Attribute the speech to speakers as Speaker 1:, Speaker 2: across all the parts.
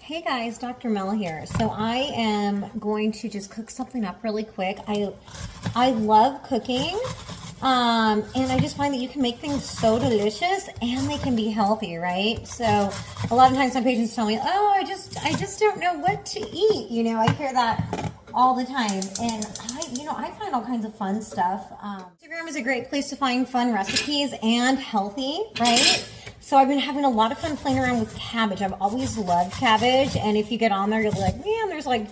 Speaker 1: Hey guys, Dr. Mel here. So I am going to just cook something up really quick. I love cooking, and I just find that you can make things so delicious and they can be healthy, right? So a lot of times my patients tell me, oh, I just don't know what to eat. You know, I hear that all the time, and I find all kinds of fun stuff. Instagram is a great place to find fun recipes and healthy, right? So I've been having a lot of fun playing around with cabbage. I've always loved cabbage, and if you get on there, you're like, man, there's like,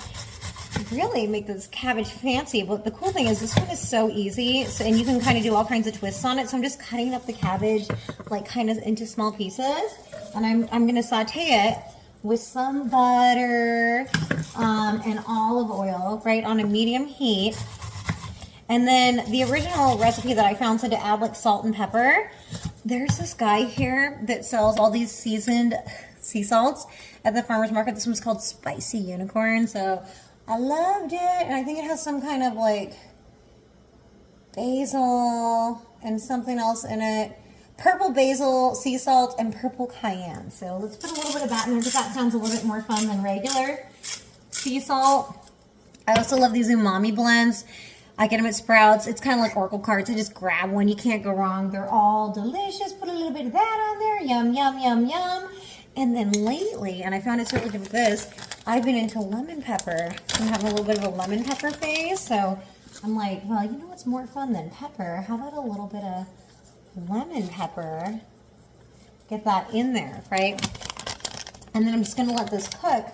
Speaker 1: really make this cabbage fancy. But the cool thing is this one is so easy, and you can kind of do all kinds of twists on it. So I'm just cutting up the cabbage like kind of into small pieces, and I'm gonna saute it with some butter and olive oil, right, on a medium heat. And then the original recipe that I found said to add like salt and pepper. There's this guy here that sells all these seasoned sea salts at the farmer's market. This one's called Spicy Unicorn. So I loved it. And I think it has some kind of like basil and something else in it. Purple basil, sea salt, and purple cayenne. So let's put a little bit of that in there because that sounds a little bit more fun than regular sea salt. I also love these umami blends. I get them at Sprouts. It's kind of like Oracle cards. I just grab one. You can't go wrong. They're all delicious. Put a little bit of that on there. Yum, yum, yum, yum. And then lately, and I found it's really good with this, I've been into lemon pepper. I'm having a little bit of a lemon pepper phase. So I'm like, well, you know what's more fun than pepper? How about a little bit of lemon pepper? Get that in there, right? And then I'm just going to let this cook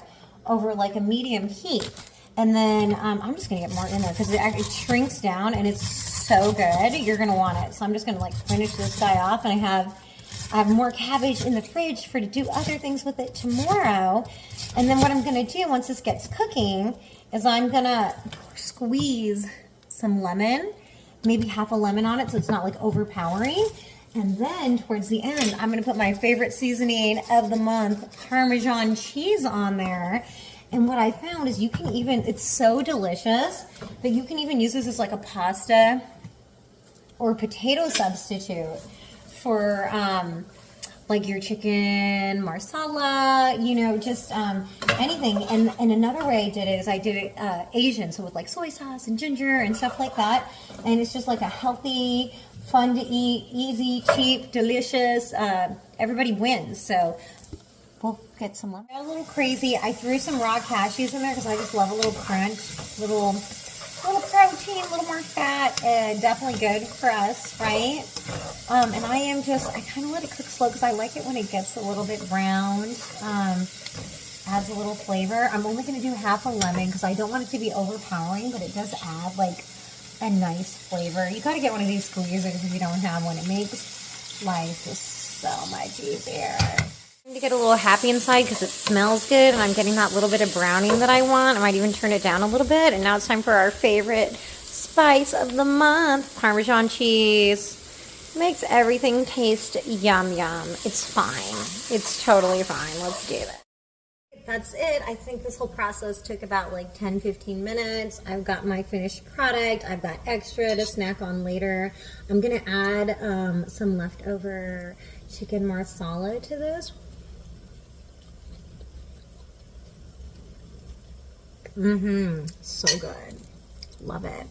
Speaker 1: over like a medium heat. And then I'm just going to get more in there because it shrinks down and it's so good. You're going to want it. So I'm just going to like finish this guy off. And I have more cabbage in the fridge to do other things with it tomorrow. And then what I'm going to do once this gets cooking is I'm going to squeeze some lemon, maybe half a lemon on it so it's not like overpowering. And then towards the end, I'm going to put my favorite seasoning of the month, Parmesan cheese, on there. And what I found is you can even, it's so delicious that you can even use this as like a pasta or potato substitute for like your chicken marsala, you know, just anything. And another way I did it is I did it Asian, so with like soy sauce and ginger and stuff like that. And it's just like a healthy, fun to eat, easy, cheap, delicious, everybody wins. So we'll get some lemon. A little crazy. I threw some raw cashews in there because I just love a little crunch, little protein, a little more fat. Definitely good for us, right? And I kind of let it cook slow because I like it when it gets a little bit browned. Adds a little flavor. I'm only going to do half a lemon because I don't want it to be overpowering, but it does add like a nice flavor. You got to get one of these squeezers if you don't have one. It makes life just so much easier. To get a little happy inside because it smells good and I'm getting that little bit of browning that I want. I might even turn it down a little bit. And now it's time for our favorite spice of the month, Parmesan cheese. Makes everything taste yum yum. It's fine. It's totally fine. Let's do it. That's it. I think this whole process took about like 10-15 minutes. I've got my finished product. I've got extra to snack on later. I'm going to add some leftover chicken marsala to this. So good. Love it.